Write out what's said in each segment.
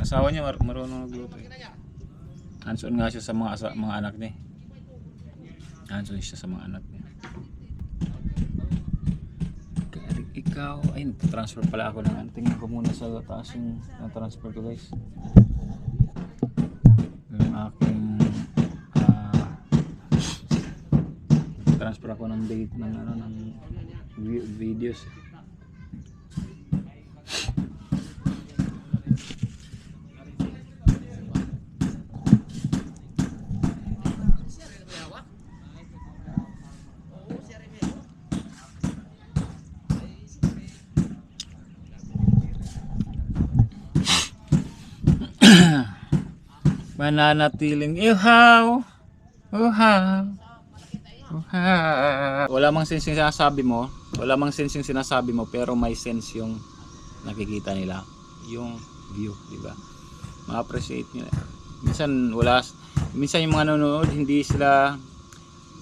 asawa niya marunong magluto eh. Hands-on nga siya sa mga anak niya. Hands-on siya sa mga anak niya. Ikaw, ay transfer pala ako ng tingnan ko muna sa taas yung transfer ko guys. Yung aking transfer ako ng date ng ng videos. Mananatiling ihaw, uhaw, uhaw. Wala mang sense yung sinasabi mo, pero may sense yung nakikita nila, yung view, di ba? Ma-appreciate nila. Minsan yung mga nanonood, hindi sila,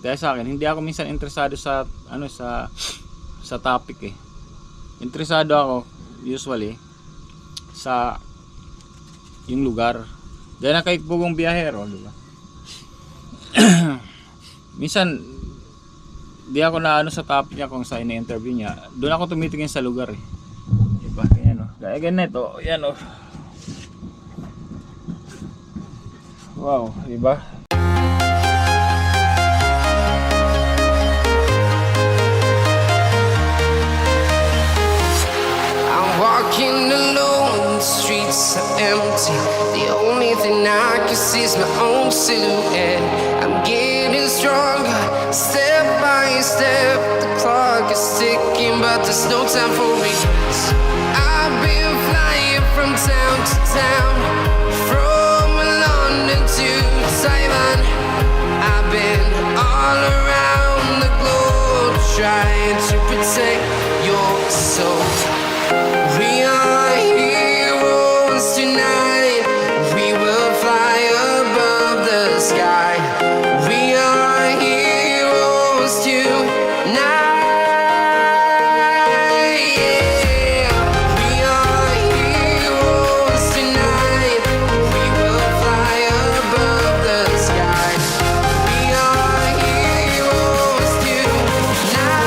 dahil sa akin, hindi ako minsan interesado sa sa topic eh. Interesado ako usually sa yung lugar. Dahil na kay Pugong Biyahero, di ba? Minsan di ako na sa topic niya kung sa ina-interview niya. Doon ako tumitingin sa lugar eh. Di ba? Ganyan oh. Gaya ganito, yan oh. Wow, di ba? I'm walking alone, the streets are empty. The only thing I can see is my own silhouette. I'm getting stronger, step by step. The clock is ticking, but there's no time for regrets. I've been flying from town to town, from London to Taiwan. I've been all around the globe, trying to protect your soul. We are heroes tonight. We will fly above the sky. We are heroes tonight. Yeah. We are heroes tonight. We will fly above the sky. We are heroes tonight. Yeah.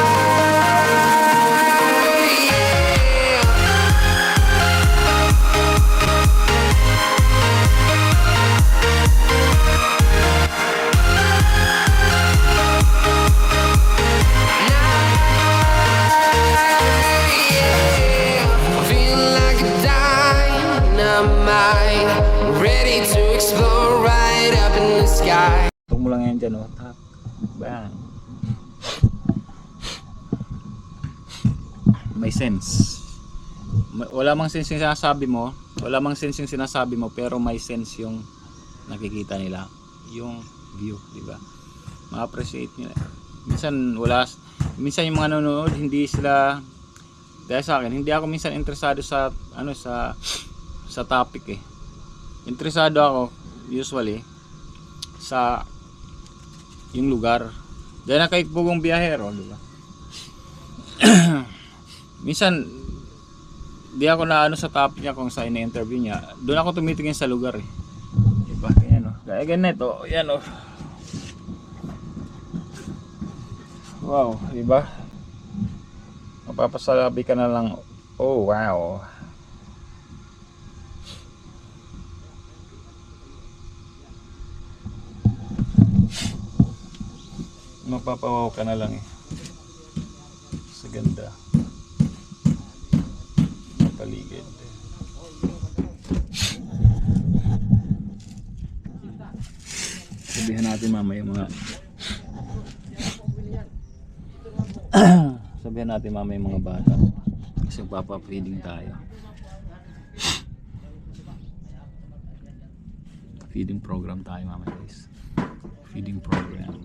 Feeling like a dynamite, ready to explode right up in the sky. Tung mo lang yan dyan oh. Tak. Bang. May sense. Wala mang sense yung sinasabi mo, pero may sense yung nakikita nila, yung view, di ba? Ma-appreciate nila. Minsan yung mga nanonood, hindi sila, dahil sa akin, hindi ako minsan interesado sa sa topic eh. Interesado ako usually sa yung lugar. Dahil na kay Pugong Biyahero, di ba? Minsan di ako na sa topic niya kung sa ina-interview niya. Doon ako tumitingin sa lugar eh. Di ba? Ganyan oh. Gaya ganito, yan oh. Wow, di ba? Mapapasabi ka na lang, oh wow. Mapapawaw ka na lang eh. Sa ganda ng paligid. Sabihan natin mamaya mga mga bata kasi magpapa-feeding tayo. Feeding program tayo mamaya guys. Feeding program.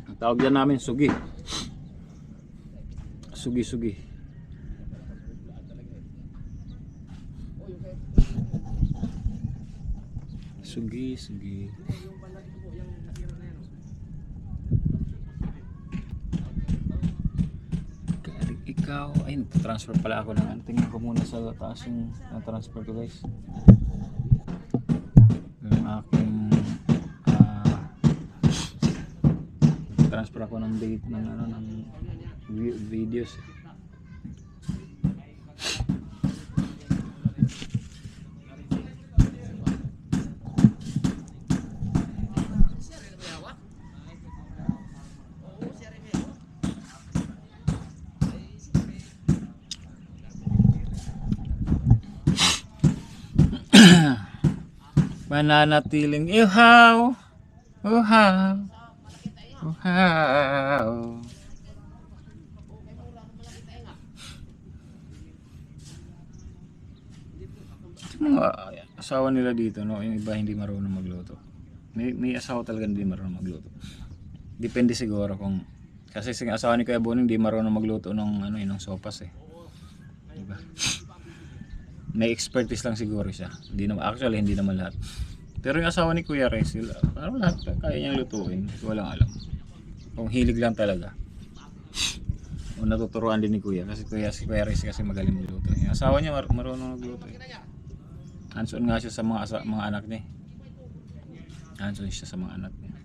Ang tawag dyan namin sugi. Sugi. Sugi. ikaw, ay transfer pala ako ng tingnan ko muna sa taas yung transfer ko guys. Yung aking transfer ako ng date ng ano ng videos. Mananatiling ihaw, uhaw, uhaw. Yung mga asawa nila dito, no, yung iba hindi marunong magluto. May asawa talaga hindi marunong magluto. Depende siguro kung kasi yung asawa ni Kuya Boning hindi marunong magluto ng ano, ng sopas eh. Diba? May expertise lang siguro siya. Hindi naman, actually hindi naman lahat. Pero yung asawa ni Kuya Rez, parang lahat kaya niyang lutuin. Walang alam. Kung hilig lang talaga. O natuturuan din ni Kuya kasi si Kuya Rez kasi magaling magluto. Yung asawa niya marunong magluto. Hands-on nga siya sa mga anak niya. Hands-on siya sa mga anak niya.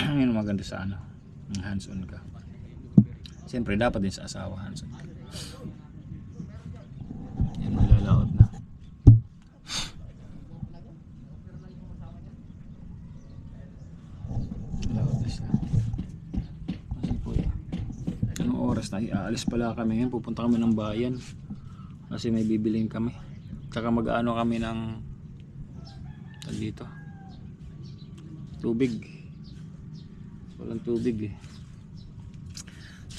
Yun ang maganda sa ano, hands-on ka. Siyempre dapat din sa asawa hands-on ka. Yan, malalaot na. Malalaot na siya. Kasi po yan. Anong oras na? Aalis pala kami ngayon. Pupunta kami ng bayan. Kasi may bibilin kami. Tsaka mag-ano kami ng dito. Tubig. Walang tubig eh.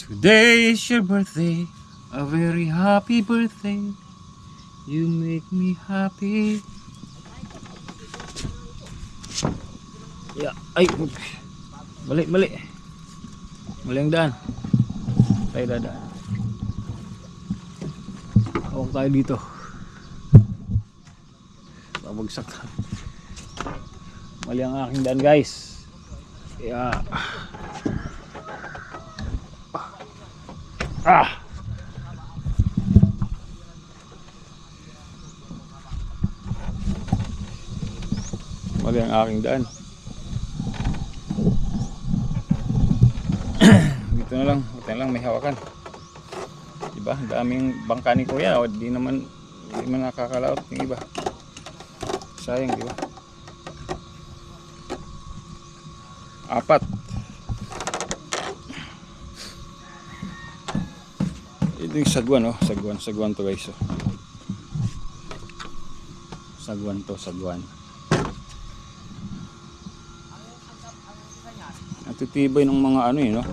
Today is your birthday. A very happy birthday. You make me happy. Yeah. Ay. Mali. Mali ang daan. Tayo dadaan. Huwag tayo dito. Babagsak. Mali ang aking daan guys. Yeah. Mali ang aking daan. Dito na lang. Dito na lang may hawakan. Diba? Daming bangka ni Kuya. O, di naman nakakalaot yung iba. Sayang, diba? 4. Ito yung sagwan, oh. Sagwan to guys, oh. Sagwan. Ang titibay ng mga ano yun, no?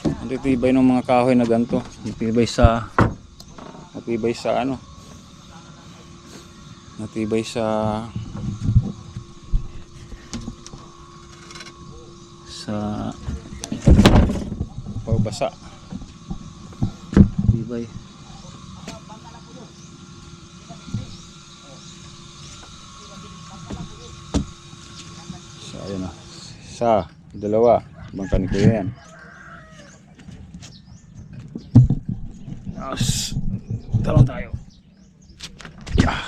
Ang titibay ng mga kahoy na ganito. Natibay sa ano? Natibay sa pagbasa. Tibay. So ayun na. Isa, dalawa, bangka ni Kuya yan. Talon tayo. Yeah.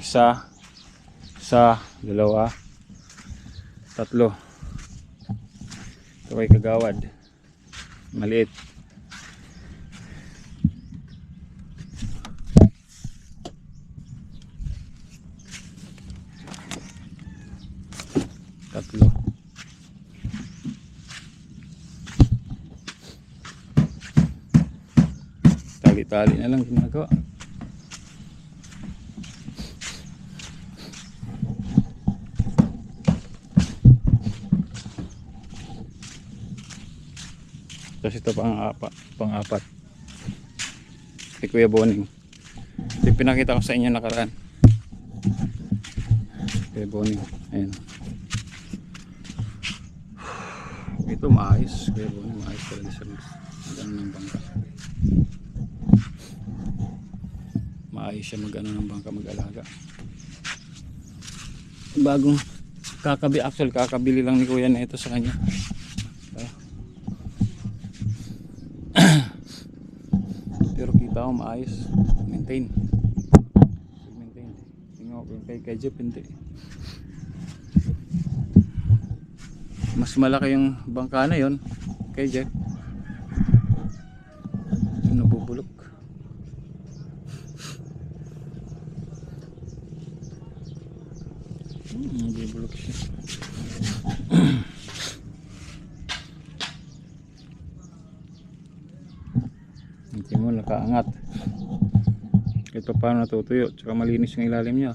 Isa, dalawa, 3. Ito kay Kagawad. Maliit. Tatlo. Tali-tali na lang ginagawa. Tapos ito pang-apat. Kay Kuya Boning. Ito pinakita ko sa inyo nakaraan. Kuya Boning. Ayan. Ito maayos. Kuya Boning maayos talaga siya. Magano ng bangka. Maayos siya magano ng bangka, mag-alaga. Bagong kakabili lang ni Kuya na ito sa kanya. Pero kita ko maayos. Maintain. Maintain. Tingnan ko kay Jeff hindi. Mas malaki yung bangka na yon kay Jeff. Yung nabubulok. Nabubulok siya. Hindi mo nakaangat. Kahit pa paano natutuyo. Tsaka malinis yung ilalim niya.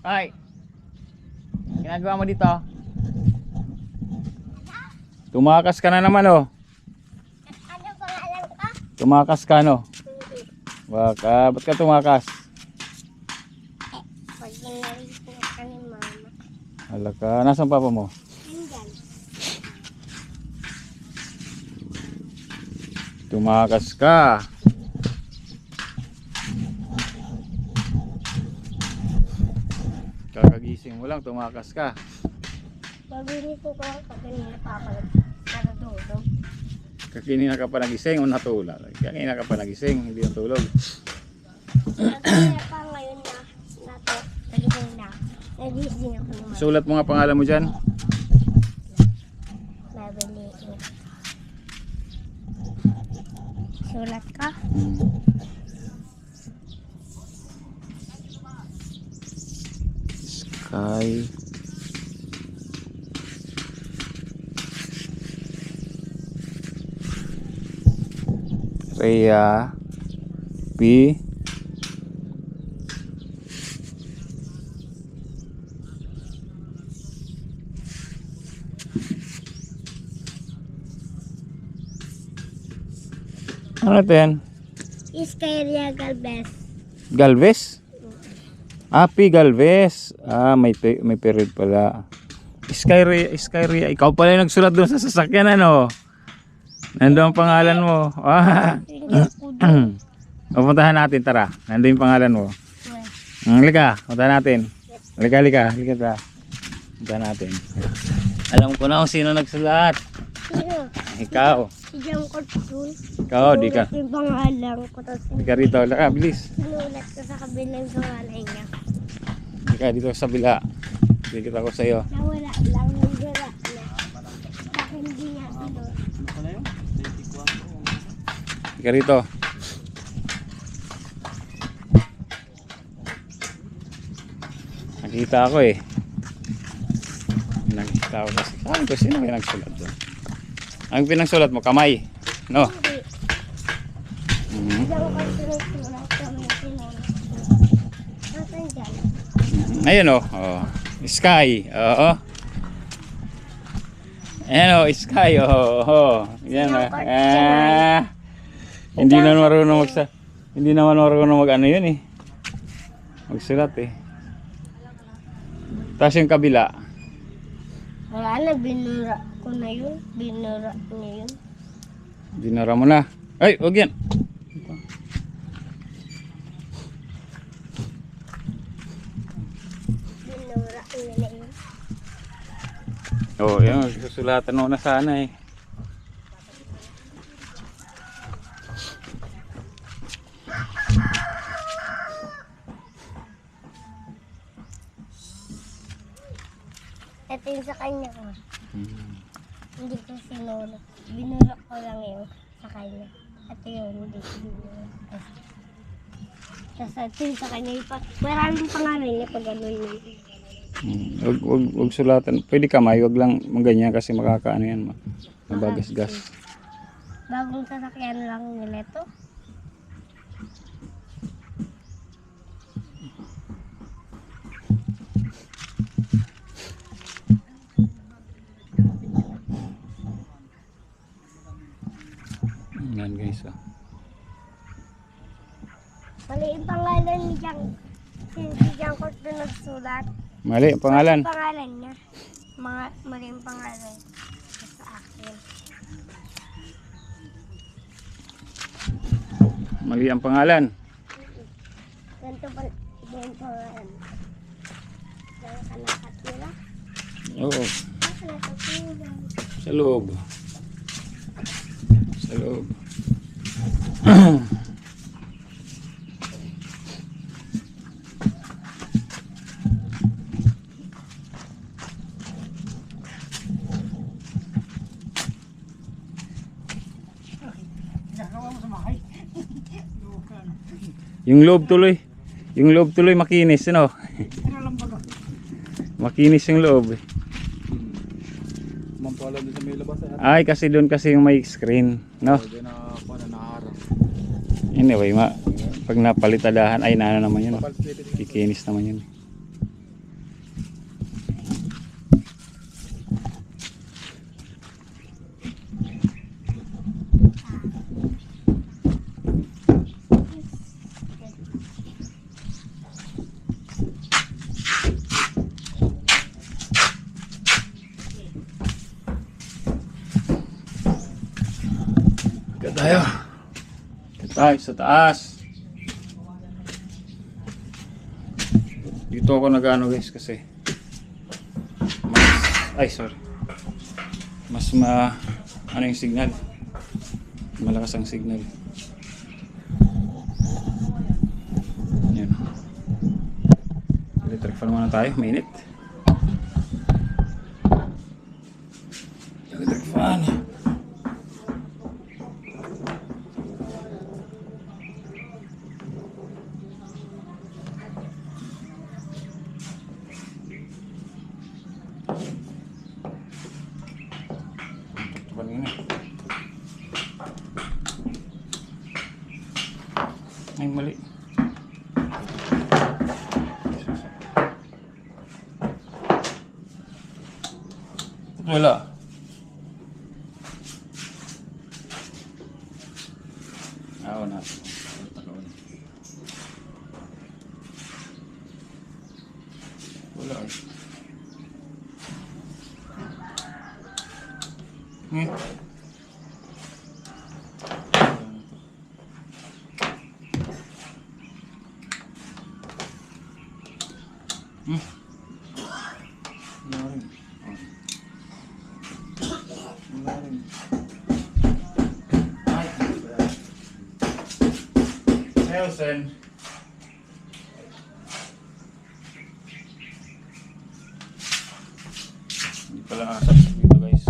Ay, ginagawa mo dito? Tumakas ka na naman oh. Ano pangalan ka? Tumakas ka no? Baka, ba't ka tumakas? Pag narinig po ka ni mama. Hala ka, nasan papa mo? Nandyan. Tumakas ka. Kakagising mo lang, tumakas ka. Mabilis po ko pag kanina pa ako natutulog. Kakinina ka pa nagising o natulog? Kanina ka pa nagising, hindi natulog. Kaya pa ngayon nagising na. Nagising ako naman. Sulat mo nga pangalan mo dyan. Mabilis. Sulat ka? Sky Rhea P ano ito yan? Iskyria Galvez. Galvez? Ah, P. Galvez. Ah, may period pala. Skyria. Ikaw pala yung nagsulat doon sa sasakyan, ano? Nandun ang pangalan mo. Ah. Pupuntahan natin, tara. Nandun yung pangalan mo. Halika, puntahan natin. Halika. Puntahan natin. Alam ko na kung sino nagsulat. Sino? Ikaw. Si John Cortun. Ikaw, di ka. Yung pangalan ko. Tapos Di ka rito. Halika, bilis. sinulat ko sa kabilang pangalan niya. Di ka dito sa bila. Dikit ako sa'yo. Nawala lang. Nagdala na. Bakit hindi niya binulat? Di ka rito. Nakita ako eh. Nakita ako kasi. Sabi ko, sino kayo nagsulat doon? Ang pinagsulat mo, kamay. No? Hindi. John Cortun sulat kami sinulat ko. Nasaan dyan? Ayun oh. Oh. Sky. Oo. Ayan oh, sky. Oh. Yan oh. Hindi naman marunong hindi naman marunong mag ano yun eh. Magsulat eh. Tapos yung kabila. Wala na, binura ko na yun. Binura niya yun. Dinara mo na. Ay, wag yan. Binura niya yun. Oh, yan. Susulatan mo na sana eh. Ito yung sa kanya ko. Hindi ko sinulat. Binura ko lang yung sa kanya. Ito yun, hindi ko binura. Tapos ito yung sa kanya. Maraming pangalan niya pag ano yun. Wag sulatan. Pwede kamay, wag lang maganyan kasi makakaano yan. Mabagasgas. Bagong sasakyan lang nila ito. Yan guys. Oh. Mali yung pangalan ni Jang. Si Jang ko doon nagsulat. Mali ang pangalan. Mali yung pangalan niya. Mali yung pangalan sa akin. Mali ang pangalan. Ganito pa yung pangalan. Saan ka nakatira? Oo. Saan ka nakatira? Sa loob. Sa loob. Yung loob tuloy. Yung loob tuloy makinis, ano? Makinis yung loob. Mampala doon sa may labas Ay, kasi doon kasi yung may screen, no? Hindi na ako na naharap. Anyway, pag napalitadahan, ay naano naman yun. Kikinis naman yun. Tayo. Tayo sa taas. Dito ako nag-ano guys kasi mas ano yung signal, malakas ang signal. Yan. Electric fan muna tayo, mainit. Electric fan. Ay, mali. Wala. Na. Wala. Nelson. Hindi pala asap dito guys.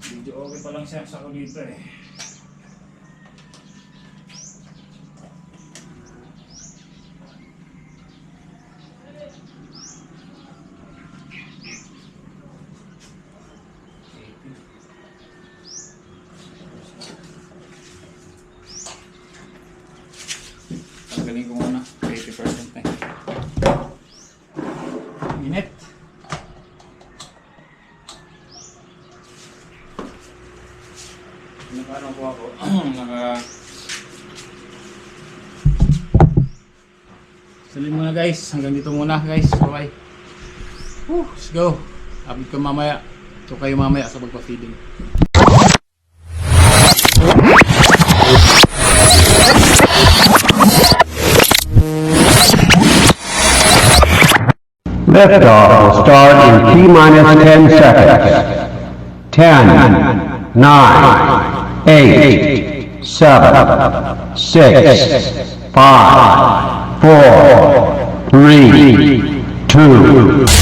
Video okay pa lang siya sa ko dito eh. Tanggalin ko muna 80% na init. Nakaano po ako salim muna guys, hanggang dito muna guys. Bye. Let's go. Upload ko mamaya. Ito kayo mamaya sa pagpa-feeding. Liftoff will start in T-minus 10 seconds. 10, 9, 8, 7, 6, 5, 4, 3, 2,